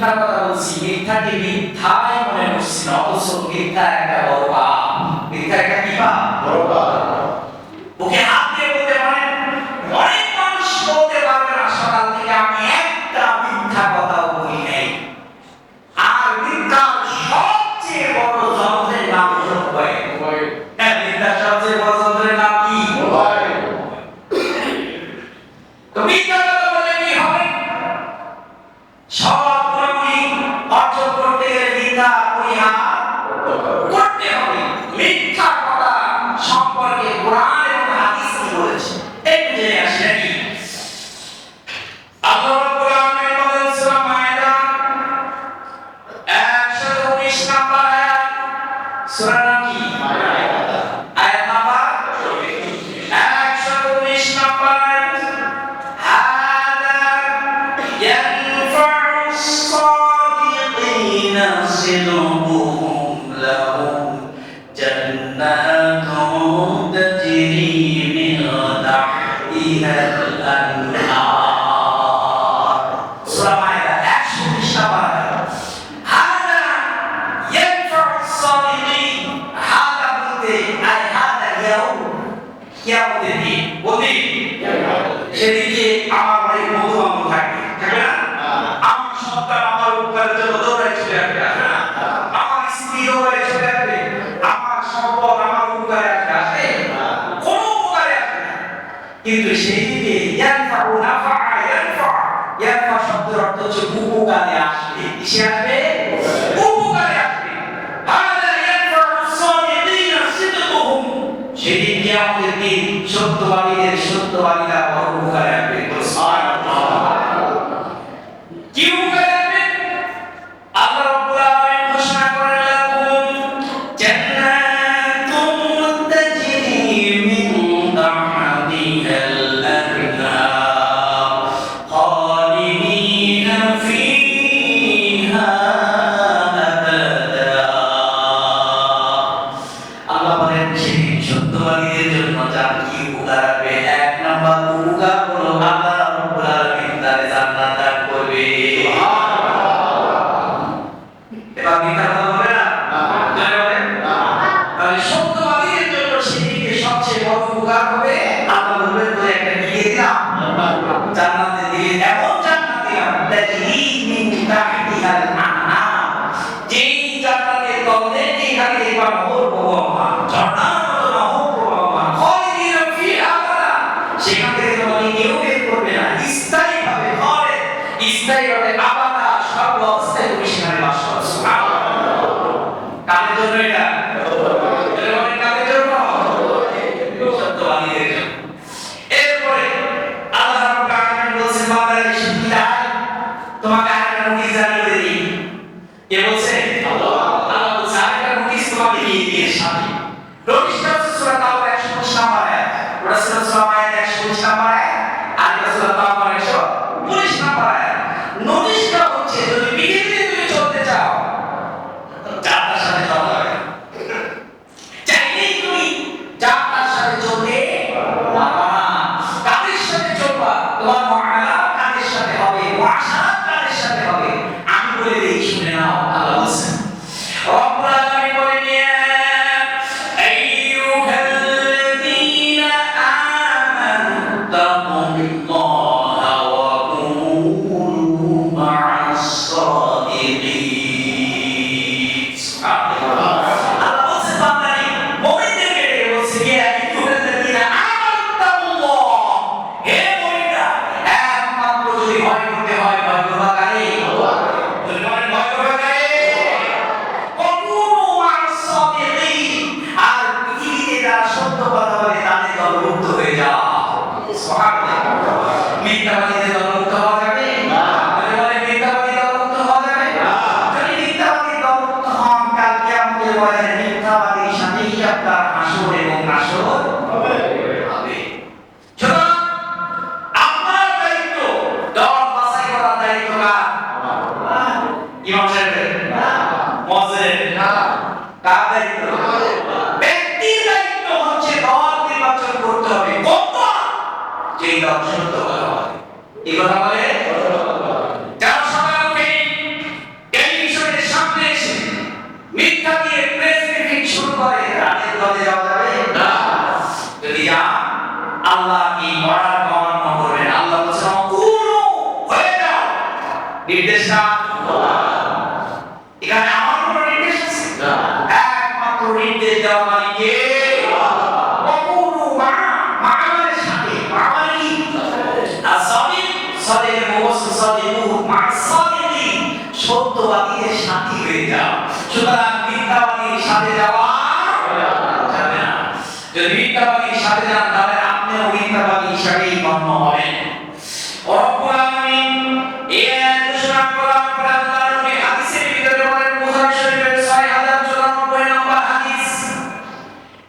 মিথ্যার কথা বলছি, মিথ্যাকে মিথ্যাই মনে করছি না, অথচ মিথ্যা একটা বড় পাপ। মিথ্যা একটা কি পাপ? বড় পাপ। ওকে হাত দিয়ে বলতে পারেন, অনেক মানুষ বলতে পারবে না সকাল থেকে আমি একটা মিথ্যা কথাও বলি নাই। আর মিথ্যার সবচেয়ে বড় যন্ত্রের নাম হলো মোবাইল। হ্যাঁ, মিথ্যার সবচেয়ে বড় যন্ত্রের নাম কি? মোবাইল। তো মিথ্যা কথা বলে কি হবে? সব গুণাবলী অর্জন করতে গেলে মিথ্যা পরিহার করতে হবে। মিথ্যা কথা সম্পর্কে কোরআন এবং হাদিস কি বলেছে একটু জেনে আসি নাকি? আল্লাহ রাব্বুল আলামিন বলেন সূরা মায়েদা 119 নম্বর আয়াত। সূরা নাম কি? মায়েদা। আয়াত নাম্বার 119 নম্বর আয়াত। হাদা ইয়ানফা'ু الصادقين صدقهم لهم جنات تجري من تحتها الأنهار. সূরা মায়েদা 119 নম্বর আয়াত। হাদা ইয়ানফা'ু الصادقين, হাদা বলতে আই হাদা ইয়াউম, কিয়ামতের দিন। বলি সেদিকে আমার অনেক বন্ধু-বান্ধব থাকবে, থাকবে না? আমার সন্তান আমার উপকারের জন্য দৌড়ায় চলে আসবে, আসবে না? আমার স্ত্রী দৌড়ায় চলে আসবে, আমার সম্পদ আমার উপকারে আসবে, আসবে? কোনো উপকারে আসবে না। কিন্তু সেই দিকে ইয়ানফা'ু নাফা, ইয়ানফা শব্দের অর্থ হচ্ছে উপকারে আসবে। কিসে আসবে? উপকারে আসবে। হাদা ইয়ানফা'ু الصادقين صدقهم, সেদিন কিয়ামতের দিন সত্যবাদীদের সত্যবাদীরা বড় উপকারে আসবে। সুবহানাল্লাহ। কি উপকারে আসবে? আল্লাহ রাব্বুল আলামিন ঘোষণা করে লাকুম জান্নাতুন তাজরি মিন তাহতিহাল আনহার খালিদিনা ফিহা আবাদা। আল্লাহ বলেন সেদিন সত্যবাদীদের জন্য যার কি উপকার আসবে, এক নাম্বার উপকার হলো আল্লাহ রাব্বুল আলামিন তাদের জান্নাত দান করবে। এবার মিথ্যা কথা বলে না? জয় বলেন। তাহলে সত্যবাদীদের জন্য সেদিকে সবচেয়ে বড় উপকার হবে, আল্লাহ বলবেন তো একটা দিয়ে দিলাম, জান্নাতে দিয়ে এমন জান্নাত দিলাম তাজরি মিন তাহতিহাল আনহার, যেই জান্নাতের তলে যেখানে দেখবা নহর প্রবাহমান, ঝর্ণার মতো নহর প্রবাহমান, খালিদিনা ফিহা আবাদা, সেখান থেকে তোমাকে কেউ বের করবে না, স্থায়ীভাবে হবে, স্থায়ীভাবে আবাদা, সর্ব অবস্থায় তুমি সেখানে বাস করো। সুবহানাল্লাহ। কাদের জন্য এটা? কাদের জন্য? সত্যবাদীদের জন্য। এরপরে আল্লাহ রাব্বুল আলামিন বলেছেন বান্দাকে শিখিয়ে তোমাকে আরেকটা নোটিশ জারি করে দিই। কে বলছে? আল্লাহ। আল্লাহ বলছে আরেকটা নোটিশ তোমাকে দিয়ে দিয়ে সাথে। নোটিশটা হচ্ছে সূরা তাওবা 119 নম্বর আয়াত। ওটা সূরা মায়েদা 119 নম্বর আয়াত, আর এটা সূরা তাওবা 119 নম্বর আয়াত। নোটিশটা হচ্ছে যদি পৃথিবীতে তুমি চলতে চাও, যাত্রার সাথে চলা যাবে না। চাইলেই তুমি যাত্রার সাথে চলতে পারবা না। কাদের সাথে চলবা? তোমার মুআমালাত কাদের সাথে হবে, মুআশারাত কাদের সাথে হবে? আমি বলে দেই, শুনে নাও। আল্লাহ বলেন রব্বুল আলামিন বলেন ইয়া আইয়ুহাল্লাযীনা আমানু তাকুল্লাহা ওয়া কুনু মা'আস সাদিকিন। সুবহানাল্লাহ। আল্লাহ বলেন বান্দারে মুমিনদেরকে ডেকে বলছে ইয়া আইয়ুহাল্লাযীনা আমানু তাকুল্লাহ, হে মুমিনরা একমাত্র যদি ভয় করতে হয়, ভয় করবা কারে? আল্লাহ। যদি বলেন ভয় করবা কারে? কুনু মা'আস সাদিকিন, আর পৃথিবীতে যারা সত্য কথা বলে তাদের দলভুক্ত হয়ে যাও। সুবহানাল্লাহ। মিথ্যাবাদীদের দলভুক্ত হওয়া যাবে না। যদি বলেন মিথ্যাবাদী দলভুক্ত হওয়া যাবে না। যদি মিথ্যাবাদী দলভুক্ত হন, কাল কিয়ামতের ময়দানে মিথ্যাবাদীর সাথেই আপনার হাসর এবং নাসর হবে। সুতরাং আপনার দায়িত্ব, দল বাছাই করার দায়িত্ব কার? ইমাম সাহেবের না, মুয়াজ্জিনের না, কার দায়িত্ব? ব্যক্তির দায়িত্ব হচ্ছে দল নির্বাচন করতে হবে। কোন দল? যেই দল সত্য কথা বলে। এই কথা বলে যারা সকালে উঠে নির্দেশ কার? এখানে আমার কোনো নির্দেশ আছে? একমাত্র নির্দেশ দেওয়া মালিক কে? ওকুনু মা'আল সাথে, মা'আল কি? আস-সাদিক, সাদিকের মুফাসসির সাদিকুন মা'আস সাদিকিন, সত্যবাদীদের সাথী হয়ে যাও। সুতরাং মিথ্যাবাদীর সাথে যাওয়া যাবে না। যদি মিথ্যাবাদীর সাথে যান তাহলে আপনিও মিথ্যাবাদী হিসেবেই গণ্য হবেন। রব্বুল আলামিন এই আয়াত ঘোষণা করার পর আল্লাহর নবী হাদিসের ভিতরে বলেন, বুখারী শরীফের ৬০৯৪ নম্বর হাদিস,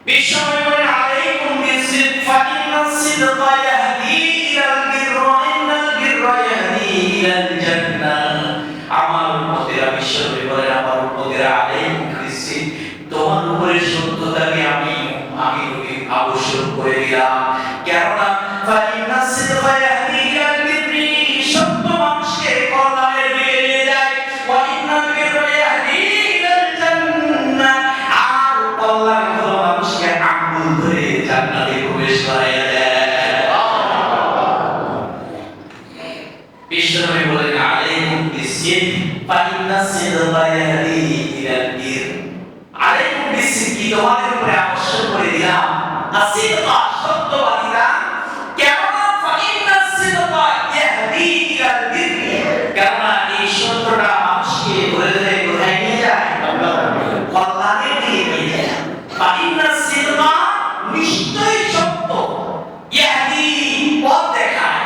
বিশ্বনবী বলেন, আলাইকুম বিসিদক ফা ইন্নাস সিদকা ইয়াহদি ইলাল বিররি ওয়া ইন্নাল বিররা ইয়াহদি ইলাল জান্নাহ। আমার উম্মতেরা, বিশ্বনবী বলেন, আমার উম্মতেরা, আলাইকুম বিসিদক, তোমার উপরে সত্যতাকে আমি নবী আবশ্যক করে দিলাম। কেননা ফা ইন্নাস সিদকা ইয়াহদি ইলাল বিররি, সত্য মানুষকে কল্যাণের দিকে নিয়ে যায়, ওয়া ইন্নাল বিররা ইয়াহদি ইলাল জান্নাহ, আর কল্যাণ হলো মানুষকে আঙ্গুল ধরে জান্নাতে প্রবেশ করায় দেয়। বিশ্বনবী বলেন, আলাইকুম বিসিদক ফা ইন্নাস সিদকা ইয়াহদি ইলাল বির, আলাইকুম বিসিদক, তোমাদের উপরে আবশ্যক করে দিলাম আসিদকা, সত্যবাদিতা। কেননা ফা ইন্নাস সিদকা ইয়াহদি ইলাল বির, কেননা এই সত্যটা মানুষকে ধরে ধরে কোথায় নিয়ে যায়? কল্যাণের দিকে নিয়ে যায়। ফা ইন্নাস সিদকা, নিশ্চয়ই সত্য, ইয়াহদি, পথ দেখায়,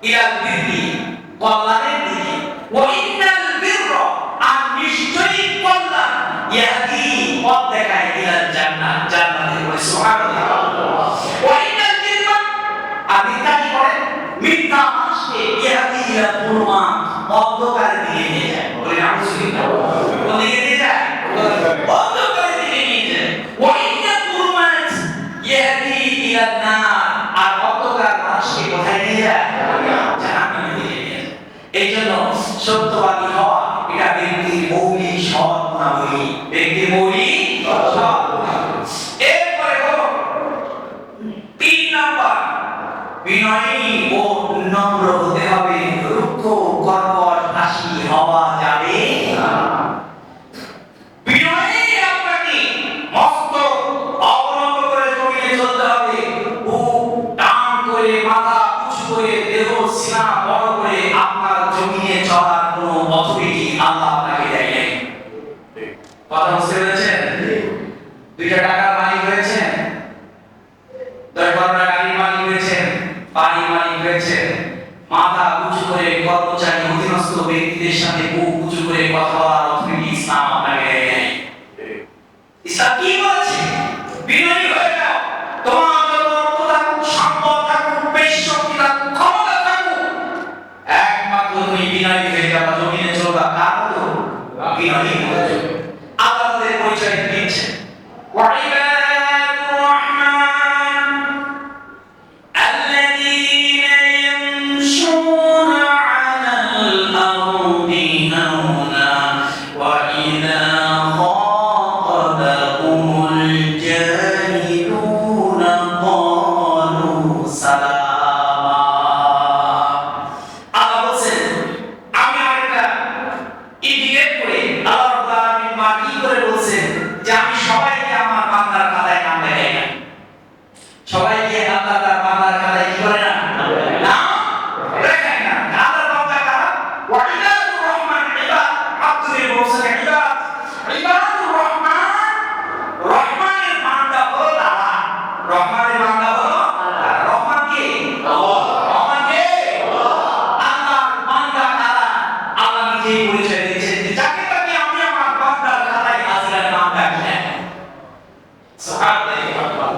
ইলাল বির, কল্যাণের দিকে, ওয়া ইন্নাল বিররা, আর নিশ্চয়ই কল্যাণ, ইয়াহদি, পথ দেখায়, ইলাল জান্নাহ, জান্নাতে। সুবহানাল্লাহ। ওয়া ইন্নাল বিররা, আর মিথ্যা কি করে? মিথ্যা মানুষকে ইয়াহদি ইলাল যুলুমাত, অন্ধকারের দিকে নিয়ে যায়। বলে আউযুবিল্লাহ। কোন দিকে নিয়ে যায়? অন্ধকারের দিকে নিয়ে যায়। ওয়া ইন্নাল যুলুমাত ইয়াহদি ইলান নার, আর অন্ধকার মানুষকে কোথায় নিয়ে যায়? জাহান্নামের দিকে নিয়ে যায়। এইজন্য সত্যবাদী হওয়া এটা ব্যক্তির মৌলিক সৎ গুণাবলী, ব্যক্তির মৌলিক সৎ গুণাবলী। এরপরে হলো ৩ নাম্বার, বিনয়ী ও নম্র হতে হবে, রুক্ষ কর্কশ ভাষী হওয়া যাবে না। বিনয়ী আপনাকে মস্ত অবনত করে জমিনে চলতে হবে, বুক টান করে, মাথা উঁচু করে, দেহ সিনা বড় করে, আপনার জমিনে চলার কোনো অথরিটি আল্লাহ আপনাকে দেয় নাই। কথা বুঝতে পেরেছেন? 2টা টাকার মালিক হয়েছেন, 10-12টা গাড়ির মালিক হয়েছেন, বাড়ির মালিক হয়েছেন, মাথা উঁচু করে কর্মচারী অধীনস্থ ব্যক্তিদের সাথে বুক উঁচু করে কথা বলার অথরিটি ইসলাম আপনাকে দেয় নাই। ইসলাম কি বলছে? বিনয়ী হয়ে যাও। তোমার যত অর্থ থাকুক, সম্পদ থাকুক, পেশ শক্তি থাকুক, ক্ষমতা থাকুক, একমাত্র তুমি বিনয়ী হয়ে যাবা, জমিনে চলবা কার মতো? বিনয়ী হয়ে যাবে। আল্লাহ তাদের পরিচয় দিচ্ছে, ওয়া ইবাদুর রহমান আল্লাযীনা ইয়ামশুনা আলাল আরদি হাওনা ওয়া ইযা খাতাবাহুমুল জাহিলুনা ক্বালু সালামা। আল্লাহ বলেন, আমি আরেকটা ইন্ডিকেট করে আল্লাহ রাব্বুল আলামিন মাটি করে বলছেন যে আমি সবাইকে আমার বান্দার খাতায় নাম লেখাই না। সবাইকে আল্লাহ তার বান্দার খাতায় কি করে না? নাম লেখাই না। আল্লাহর বান্দা কারা? ওয়া ইবাদুর রহমান, ইবাদ, আব্দুল বলছেন ইবাদ, ইবাদুর রহমান, রহমানের বান্দা হলো তারা। রহমানের বান্দা হলো তারা। রহমান কে? আল্লাহ। রহমান কে? আল্লাহ। আল্লাহর বান্দা কারা? আল্লাহ নিজেই পরিচয় দিয়েছেন যে যাকে তাকে আমি আমার বান্দার খাতায় হাজিরার নাম রাখি না। সুবহানাল্লাহ।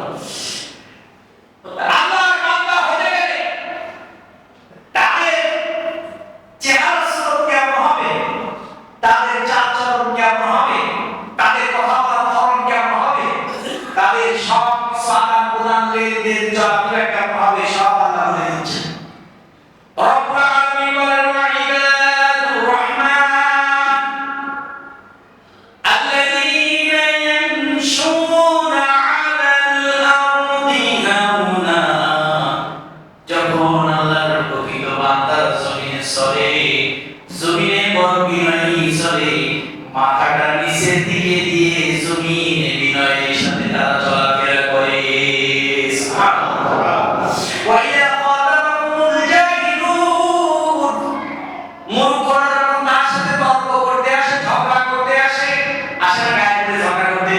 আল্লাহর বান্দা হতে গেলে তাদের চেহারা সুরত কেমন হবে, তাদের চাল-চলন কেমন হবে, তাদের কথা বলার ধরন কেমন হবে, তাদের সব সালাম প্রদান লেনদেন চলাফেরা কেমন হবে, সব আল্লাহ বলে দিচ্ছেন। রব্বুল আলামিন বলেন, ওয়া ইবাদুর রহমান আল্লাযীনা ইয়ামশুনা আলাল আরদি হাওনা। যখন আল্লাহর প্রকৃত বান্দা জমিনে চলে, জমিনে বড় বিনয়ী চলে, মাথাটা নিচের দিকে দিয়ে জমিনে বিনয়ের সাথে তারা চলাফেরা করে। সুবহানাল্লাহ। ওয়া ইযা ক্বালাহুমুল জাহিলুন, মূর্খরা যখন তার সাথে তর্ক করতে আসে, ঝগড়া করতে আসে, আসে না গায়ে পড়ে ঝগড়া করতে?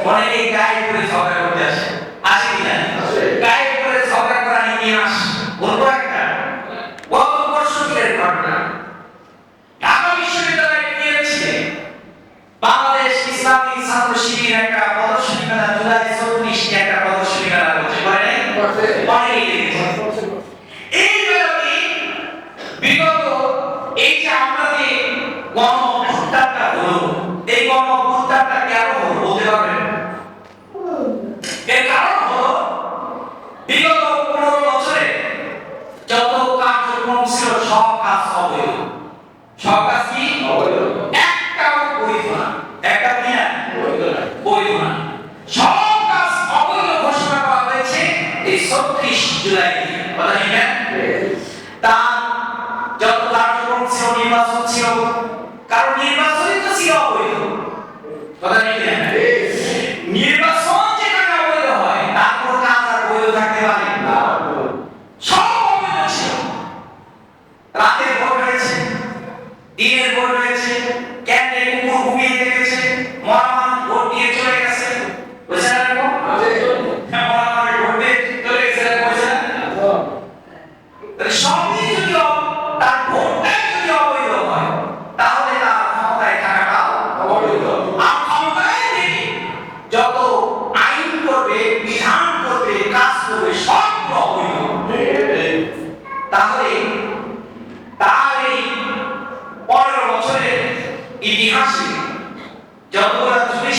অনেকে গায়ে পড়ে ঝগড়া করতে আসে, আসে কি না? গায়ে পড়ে ঝগড়া করা ইতিহাস বলবো একটা গত বর্ষের ঘটনা। ঢাকা বিশ্ববিদ্যালয়ে নিয়েছিলেন বাংলাদেশ ইসলামী ছাত্র শিবির একটা প্রদর্শনী মেলা, জুলাই 34 একটা প্রদর্শনী মেলা হচ্ছে, করে নাই? এই মেলাতে বিগত এই যে আমাদের গণ অভ্যুত্থানটা হলো, এই গণ অভ্যুত্থানটা কেন হলো বলতে পারবেন? এর কারণ হলো বিগত 15 বছরে যত কার্যক্রম ছিল সব কাজ অবৈধ। সব কাজ কি অবৈধ? একটাও বৈধ না। একটা কি না? বৈধ না। সব কাজ অবৈধ ঘোষণা করা হয়েছে এই 34 জুলাই। কথা ঠিক না? তার যত কার্যক্রম ছিল, নির্বাচন ছিল, কারণ নির্বাচনই তো ছিল অবৈধ। কথা ঠিক না? নির্বাচন যেখানে অবৈধ হয় তার কোনো কাজ আর বৈধ থাকতে পারে না। সব অবৈধ ছিল। রাতের ভোট হয়েছে, দিনের ভোট হয়েছে, কেন্দ্রে কুকুর ঘুমিয়ে দেখেছে, মরামান ভোট দিয়ে চলে গেছে। বুঝছেন না এরকম? মরামানের ভোট দিয়ে চলে গেছে, এরকম হয়েছে না? তাহলে সবই যদি তার ভোটটাই যদি অবৈধ হয়, তাহলে তার ক্ষমতায় থাকাটাও অবৈধ। আর ক্ষমতায় নেই, যত আইন করবে, বিধান করবে, কাজ করবে, সবগুলো অবৈধ। তাহলে তার এই 15 বছরের ইতিহাসে যতগুলো